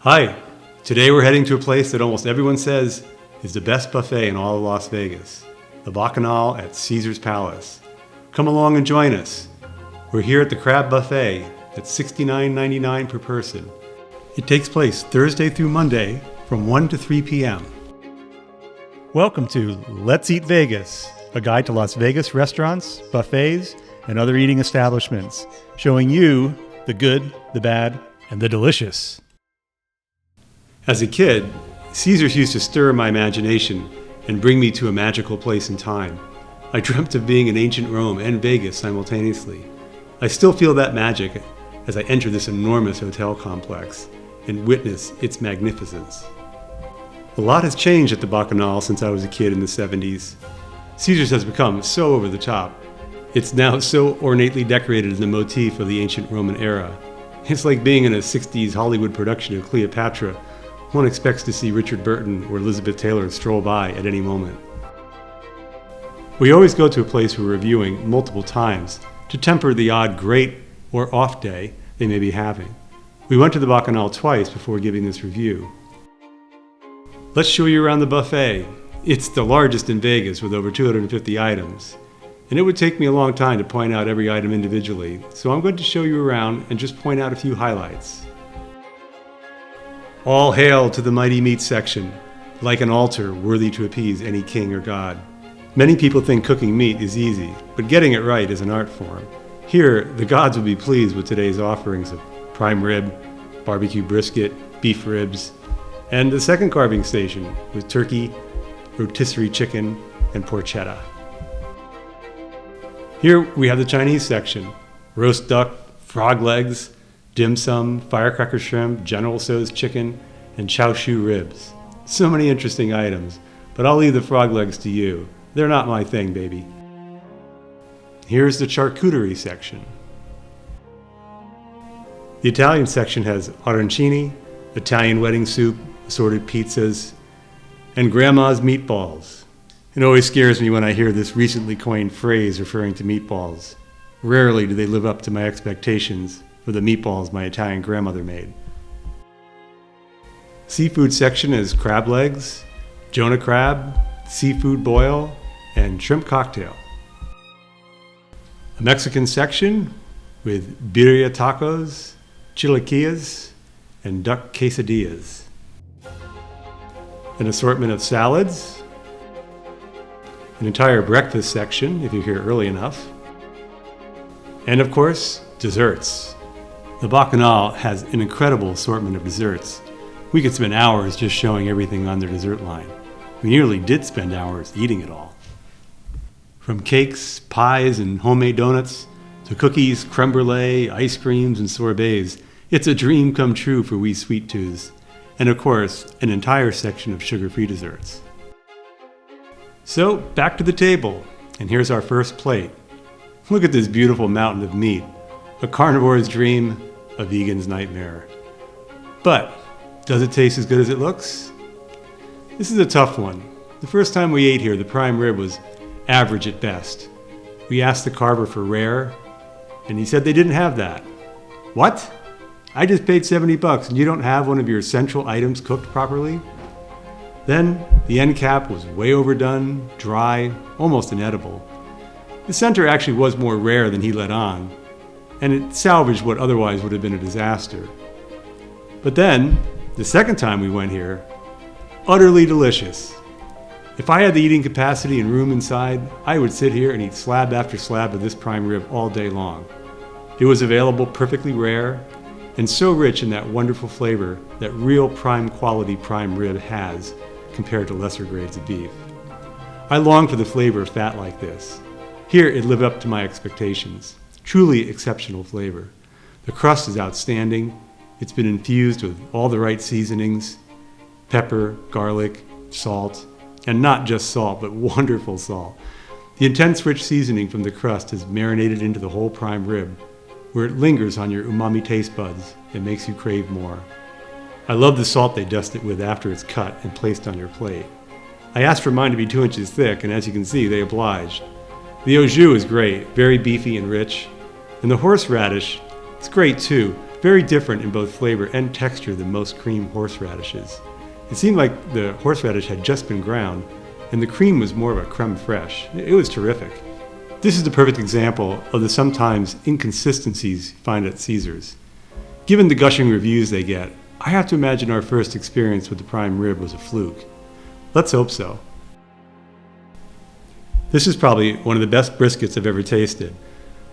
Hi, today we're heading to a place that almost everyone says is the best buffet in all of Las Vegas, the Bacchanal at Caesar's Palace. Come along and join us. We're here at the Crab Buffet at $69.99 per person. It takes place Thursday through Monday from 1 to 3 p.m. Welcome to Let's Eat Vegas, a guide to Las Vegas restaurants, buffets, and other eating establishments, showing you the good, the bad, and the delicious. As a kid, Caesars used to stir my imagination and bring me to a magical place in time. I dreamt of being in ancient Rome and Vegas simultaneously. I still feel that magic as I enter this enormous hotel complex and witness its magnificence. A lot has changed at the Bacchanal since I was a kid in the 70s. Caesars has become so over the top. It's now so ornately decorated in the motif of the ancient Roman era. It's like being in a 60s Hollywood production of Cleopatra. One expects to see Richard Burton or Elizabeth Taylor stroll by at any moment. We always go to a place we're reviewing multiple times to temper the odd great or off day they may be having. We went to the Bacchanal twice before giving this review. Let's show you around the buffet. It's the largest in Vegas with over 250 items. And it would take me a long time to point out every item individually, so I'm going to show you around and just point out a few highlights. All hail to the mighty meat section, like an altar worthy to appease any king or god. Many people think cooking meat is easy, but getting it right is an art form. Here, the gods will be pleased with today's offerings of prime rib, barbecue brisket, beef ribs, and the second carving station with turkey, rotisserie chicken, and porchetta. Here we have the Chinese section, roast duck, frog legs, dim sum, firecracker shrimp, General Tso's chicken, and chow shu ribs. So many interesting items, but I'll leave the frog legs to you. They're not my thing, baby. Here's the charcuterie section. The Italian section has arancini, Italian wedding soup, assorted pizzas, and grandma's meatballs. It always scares me when I hear this recently coined phrase referring to meatballs. Rarely do they live up to my expectations for the meatballs my Italian grandmother made. Seafood section is crab legs, Jonah crab, seafood boil, and shrimp cocktail. A Mexican section with birria tacos, chilaquiles, and duck quesadillas. An assortment of salads. An entire breakfast section if you're here early enough. And of course, desserts. The Bacchanal has an incredible assortment of desserts. We could spend hours just showing everything on their dessert line. We nearly did spend hours eating it all. From cakes, pies, and homemade donuts, to cookies, creme brulee, ice creams, and sorbets, it's a dream come true for we sweet tooths. And of course, an entire section of sugar-free desserts. So, back to the table, and here's our first plate. Look at this beautiful mountain of meat. A carnivore's dream, a vegan's nightmare. But, does it taste as good as it looks? This is a tough one. The first time we ate here, the prime rib was average at best. We asked the carver for rare, and he said they didn't have that. What? I just paid $70 and you don't have one of your essential items cooked properly? Then, the end cap was way overdone, dry, almost inedible. The center actually was more rare than he let on, and it salvaged what otherwise would have been a disaster. But then, the second time we went here, utterly delicious. If I had the eating capacity and room inside, I would sit here and eat slab after slab of this prime rib all day long. It was available perfectly rare, and so rich in that wonderful flavor that real prime quality prime rib has compared to lesser grades of beef. I long for the flavor of fat like this. Here it lived up to my expectations. Truly exceptional flavor. The crust is outstanding. It's been infused with all the right seasonings, pepper, garlic, salt, and not just salt, but wonderful salt. The intense rich seasoning from the crust has marinated into the whole prime rib, where it lingers on your umami taste buds and makes you crave more. I love the salt they dust it with after it's cut and placed on your plate. I asked for mine to be 2 inches thick, and as you can see, they obliged. The au jus is great, very beefy and rich. And the horseradish, it's great too, very different in both flavor and texture than most cream horseradishes. It seemed like the horseradish had just been ground, and the cream was more of a creme fraiche. It was terrific. This is the perfect example of the sometimes inconsistencies you find at Caesar's. Given the gushing reviews they get, I have to imagine our first experience with the prime rib was a fluke. Let's hope so. This is probably one of the best briskets I've ever tasted.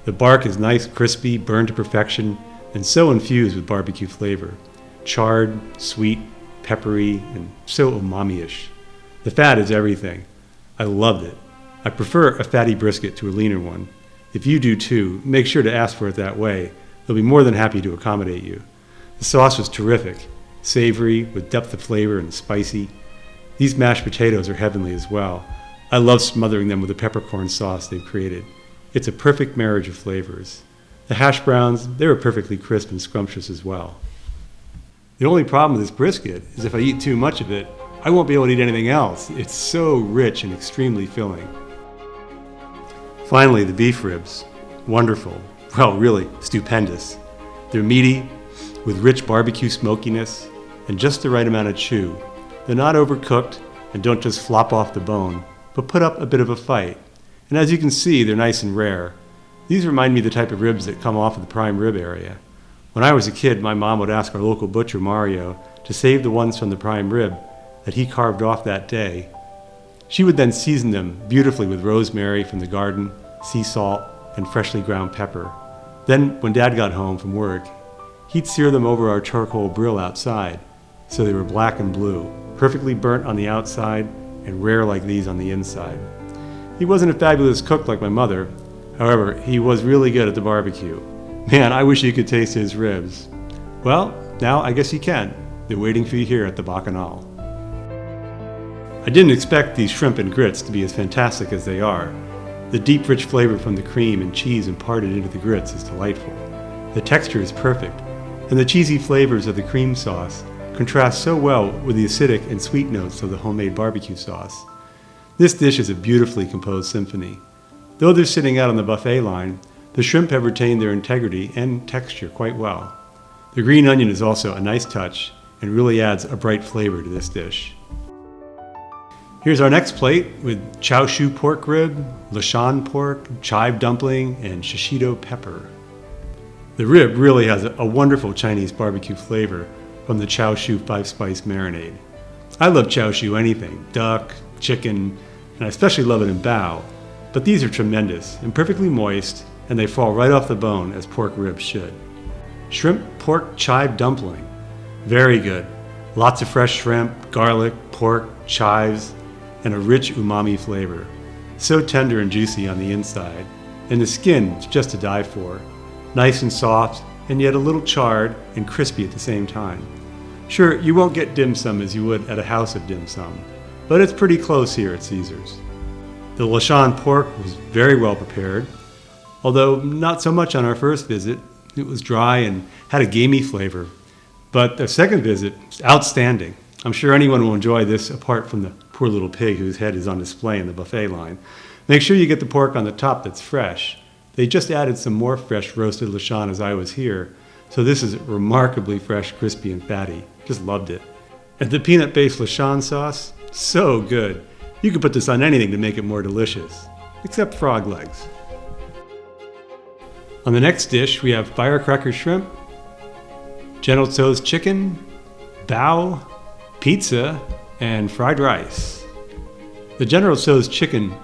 The bark is nice, crispy, burned to perfection, and so infused with barbecue flavor. Charred, sweet, peppery, and so umami-ish. The fat is everything. I loved it. I prefer a fatty brisket to a leaner one. If you do too, make sure to ask for it that way. They'll be more than happy to accommodate you. The sauce was terrific, savory, with depth of flavor and spicy. These mashed potatoes are heavenly as well. I love smothering them with the peppercorn sauce they've created. It's a perfect marriage of flavors. The hash browns, they were perfectly crisp and scrumptious as well. The only problem with this brisket is if I eat too much of it, I won't be able to eat anything else. It's so rich and extremely filling. Finally, the beef ribs. Wonderful. Well, really, stupendous. They're meaty, with rich barbecue smokiness, and just the right amount of chew. They're not overcooked, and don't just flop off the bone, but put up a bit of a fight. And as you can see, they're nice and rare. These remind me of the type of ribs that come off of the prime rib area. When I was a kid, my mom would ask our local butcher, Mario, to save the ones from the prime rib that he carved off that day. She would then season them beautifully with rosemary from the garden, sea salt, and freshly ground pepper. Then, when Dad got home from work, he'd sear them over our charcoal grill outside, so they were black and blue, perfectly burnt on the outside and rare like these on the inside. He wasn't a fabulous cook like my mother. However, he was really good at the barbecue. Man, I wish you could taste his ribs. Well, now I guess you can. They're waiting for you here at the Bacchanal. I didn't expect these shrimp and grits to be as fantastic as they are. The deep, rich flavor from the cream and cheese imparted into the grits is delightful. The texture is perfect, and the cheesy flavors of the cream sauce contrast so well with the acidic and sweet notes of the homemade barbecue sauce. This dish is a beautifully composed symphony. Though they're sitting out on the buffet line, the shrimp have retained their integrity and texture quite well. The green onion is also a nice touch and really adds a bright flavor to this dish. Here's our next plate with chow shu pork rib, Lashan pork, chive dumpling, and shishito pepper. The rib really has a wonderful Chinese barbecue flavor from the chow shu 5-spice marinade. I love chow shu anything, duck, chicken, and I especially love it in bao, but these are tremendous and perfectly moist, and they fall right off the bone as pork ribs should. Shrimp pork chive dumpling. Very good. Lots of fresh shrimp, garlic, pork, chives, and a rich umami flavor. So tender and juicy on the inside, and the skin is just to die for. Nice and soft, and yet a little charred and crispy at the same time. Sure, you won't get dim sum as you would at a house of dim sum, but it's pretty close here at Caesar's. The Lashan pork was very well prepared, although not so much on our first visit. It was dry and had a gamey flavor, but the second visit was outstanding. I'm sure anyone will enjoy this apart from the poor little pig whose head is on display in the buffet line. Make sure you get the pork on the top that's fresh. They just added some more fresh roasted Lashan as I was here, so this is remarkably fresh, crispy, and fatty. Just loved it. And the peanut-based Lashan sauce, so good. You could put this on anything to make it more delicious, except frog legs. On the next dish, we have firecracker shrimp, General Tso's chicken, bao, pizza, and fried rice. The General Tso's chicken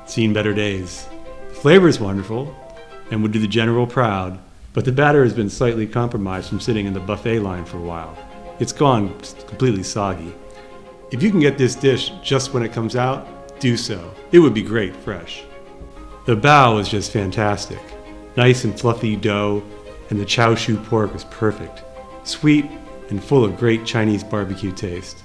seen better days. The flavor is wonderful and would do the General proud, but the batter has been slightly compromised from sitting in the buffet line for a while. It's gone completely soggy. If you can get this dish just when it comes out, do so. It would be great fresh. The bao is just fantastic. Nice and fluffy dough, and the chow shu pork is perfect. Sweet and full of great Chinese barbecue taste.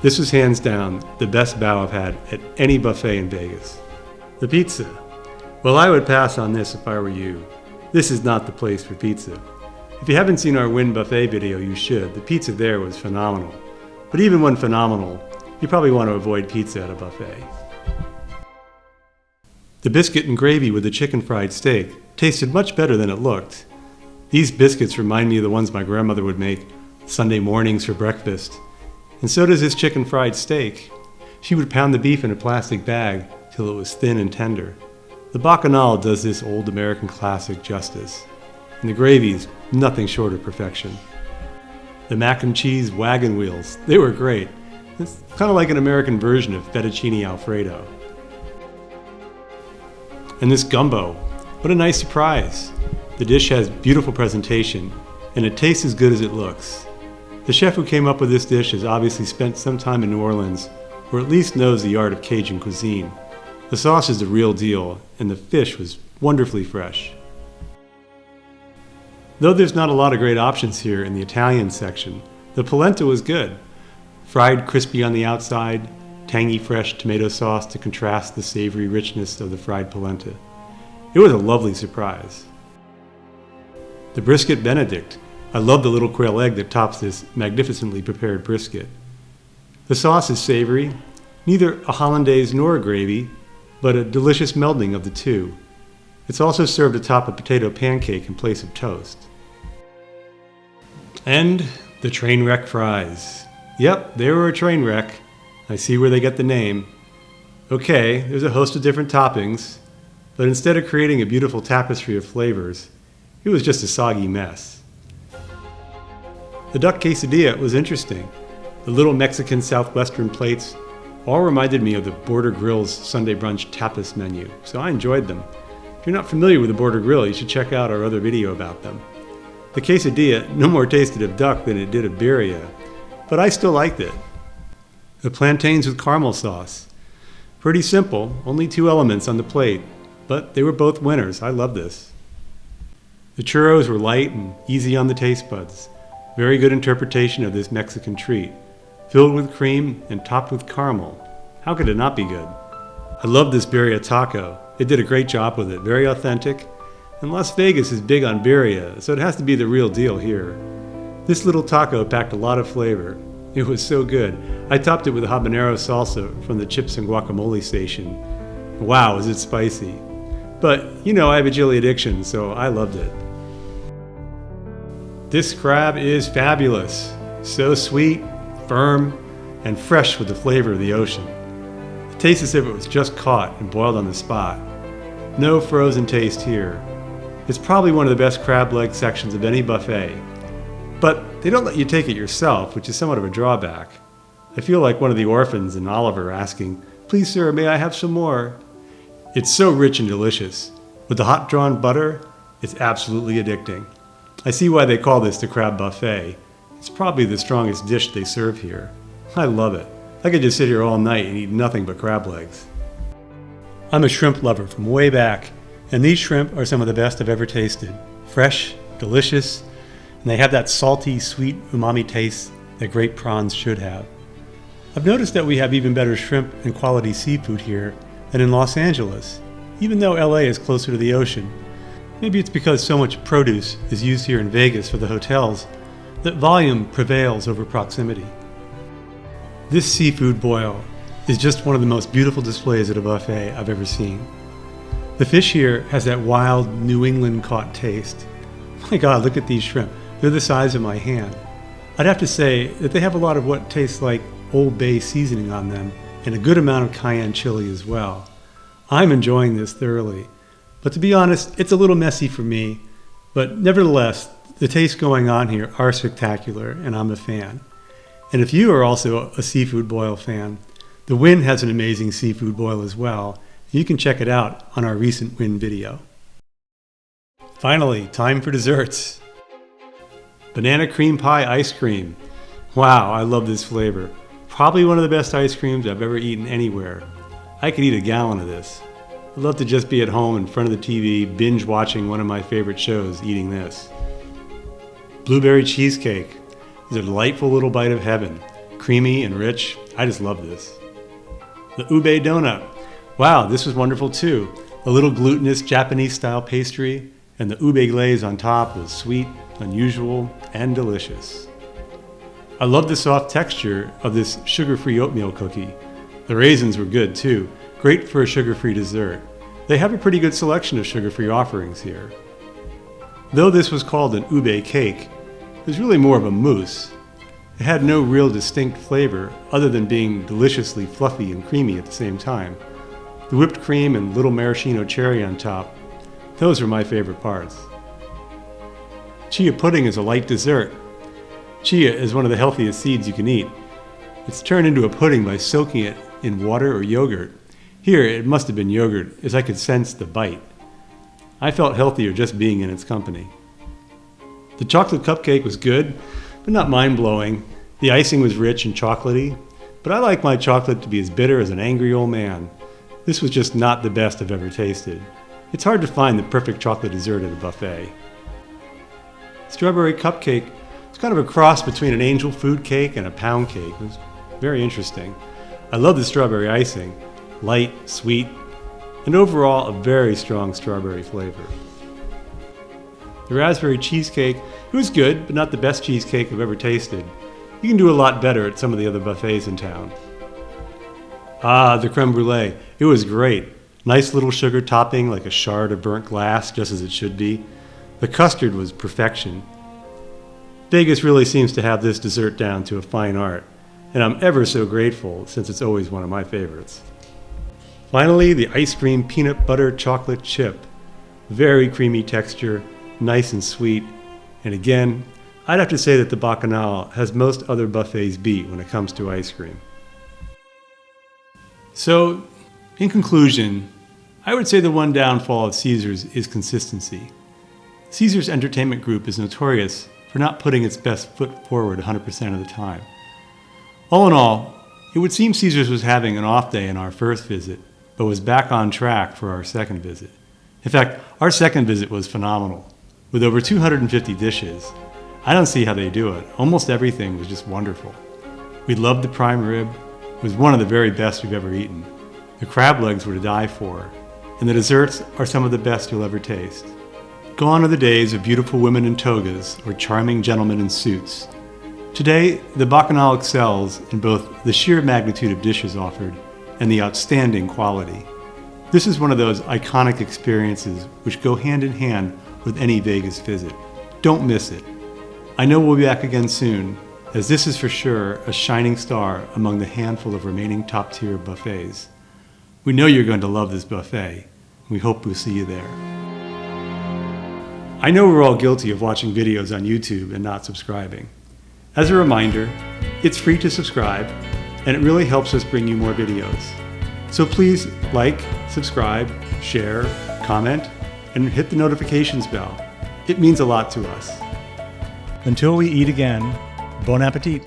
This was hands down the best bao I've had at any buffet in Vegas. The pizza. Well, I would pass on this if I were you. This is not the place for pizza. If you haven't seen our Wynn buffet video, you should. The pizza there was phenomenal. But even when phenomenal, you probably want to avoid pizza at a buffet. The biscuit and gravy with the chicken fried steak tasted much better than it looked. These biscuits remind me of the ones my grandmother would make Sunday mornings for breakfast. And so does this chicken fried steak. She would pound the beef in a plastic bag till it was thin and tender. The Bacchanal does this old American classic justice. And the gravy's nothing short of perfection. The mac and cheese wagon wheels, they were great. It's kind of like an American version of fettuccine alfredo. And this gumbo, what a nice surprise. The dish has beautiful presentation, and it tastes as good as it looks. The chef who came up with this dish has obviously spent some time in New Orleans, or at least knows the art of Cajun cuisine. The sauce is the real deal, and the fish was wonderfully fresh. Though there's not a lot of great options here in the Italian section, the polenta was good. Fried crispy on the outside, tangy fresh tomato sauce to contrast the savory richness of the fried polenta. It was a lovely surprise. The Brisket Benedict. I love the little quail egg that tops this magnificently prepared brisket. The sauce is savory, neither a hollandaise nor a gravy, but a delicious melding of the two. It's also served atop a potato pancake in place of toast. And the train wreck fries. Yep, they were a train wreck. I see where they get the name. Okay, there's a host of different toppings, but instead of creating a beautiful tapestry of flavors, it was just a soggy mess. The duck quesadilla was interesting. The little Mexican southwestern plates all reminded me of the Border Grill's Sunday brunch tapas menu, so I enjoyed them. If you're not familiar with the Border Grill, you should check out our other video about them. The quesadilla no more tasted of duck than it did of birria, but I still liked it. The plantains with caramel sauce. Pretty simple, only 2 elements on the plate, but they were both winners. I love this. The churros were light and easy on the taste buds. Very good interpretation of this Mexican treat. Filled with cream and topped with caramel. How could it not be good? I love this birria taco. It did a great job with it, very authentic. And Las Vegas is big on birria, so it has to be the real deal here. This little taco packed a lot of flavor. It was so good. I topped it with habanero salsa from the chips and guacamole station. Wow, is it spicy. But, you know, I have a chili addiction, so I loved it. This crab is fabulous. So sweet, firm, and fresh with the flavor of the ocean. It tastes as if it was just caught and boiled on the spot. No frozen taste here. It's probably one of the best crab leg sections of any buffet. But they don't let you take it yourself, which is somewhat of a drawback. I feel like one of the orphans in Oliver asking, "Please sir, may I have some more?" It's so rich and delicious. With the hot drawn butter, it's absolutely addicting. I see why they call this the crab buffet. It's probably the strongest dish they serve here. I love it. I could just sit here all night and eat nothing but crab legs. I'm a shrimp lover from way back, and these shrimp are some of the best I've ever tasted. Fresh, delicious, and they have that salty, sweet umami taste that great prawns should have. I've noticed that we have even better shrimp and quality seafood here than in Los Angeles, even though LA is closer to the ocean. Maybe it's because so much produce is used here in Vegas for the hotels that volume prevails over proximity. This seafood boil is just one of the most beautiful displays at a buffet I've ever seen. The fish here has that wild New England caught taste. My God, look at these shrimp. They're the size of my hand. I'd have to say that they have a lot of what tastes like Old Bay seasoning on them and a good amount of cayenne chili as well. I'm enjoying this thoroughly. But to be honest, it's a little messy for me. But nevertheless, the tastes going on here are spectacular and I'm a fan. And if you are also a seafood boil fan, the Win has an amazing seafood boil as well. You can check it out on our recent Win video. Finally, time for desserts. Banana cream pie ice cream. Wow, I love this flavor. Probably one of the best ice creams I've ever eaten anywhere. I could eat a gallon of this. I'd love to just be at home in front of the TV, binge watching one of my favorite shows, eating this. Blueberry cheesecake is a delightful little bite of heaven. Creamy and rich. I just love this. The ube donut. Wow, this was wonderful too. A little glutinous Japanese-style pastry, and the ube glaze on top was sweet, unusual, and delicious. I love the soft texture of this sugar-free oatmeal cookie. The raisins were good too. Great for a sugar-free dessert. They have a pretty good selection of sugar-free offerings here. Though this was called an ube cake, it was really more of a mousse. It had no real distinct flavor other than being deliciously fluffy and creamy at the same time. The whipped cream and little maraschino cherry on top, those were my favorite parts. Chia pudding is a light dessert. Chia is one of the healthiest seeds you can eat. It's turned into a pudding by soaking it in water or yogurt. Here, it must have been yogurt, as I could sense the bite. I felt healthier just being in its company. The chocolate cupcake was good, but not mind-blowing. The icing was rich and chocolatey, but I like my chocolate to be as bitter as an angry old man. This was just not the best I've ever tasted. It's hard to find the perfect chocolate dessert at a buffet. Strawberry cupcake was kind of a cross between an angel food cake and a pound cake. It was very interesting. I love the strawberry icing, light, sweet, and overall a very strong strawberry flavor. The raspberry cheesecake, it was good, but not the best cheesecake I've ever tasted. You can do a lot better at some of the other buffets in town. The creme brulee, it was great. Nice little sugar topping like a shard of burnt glass, just as it should be. The custard was perfection. Vegas really seems to have this dessert down to a fine art, and I'm ever so grateful since it's always one of my favorites. Finally, the ice cream peanut butter chocolate chip. Very creamy texture, nice and sweet, and again, I'd have to say that the Bacchanal has most other buffets beat when it comes to ice cream. So, in conclusion, I would say the one downfall of Caesars is consistency. Caesars Entertainment Group is notorious for not putting its best foot forward 100% of the time. All in all, it would seem Caesars was having an off day in our first visit, but was back on track for our second visit. In fact, our second visit was phenomenal. With over 250 dishes, I don't see how they do it. Almost everything was just wonderful. We loved the prime rib. It was one of the very best we've ever eaten. The crab legs were to die for, and the desserts are some of the best you'll ever taste. Gone are the days of beautiful women in togas or charming gentlemen in suits. Today, the Bacchanal excels in both the sheer magnitude of dishes offered and the outstanding quality. This is one of those iconic experiences which go hand in hand with any Vegas visit. Don't miss it. I know we'll be back again soon, as this is for sure a shining star among the handful of remaining top-tier buffets. We know you're going to love this buffet. We hope we'll see you there. I know we're all guilty of watching videos on YouTube and not subscribing. As a reminder, it's free to subscribe, and it really helps us bring you more videos. So please like, subscribe, share, comment, and hit the notifications bell. It means a lot to us. Until we eat again, bon appetit.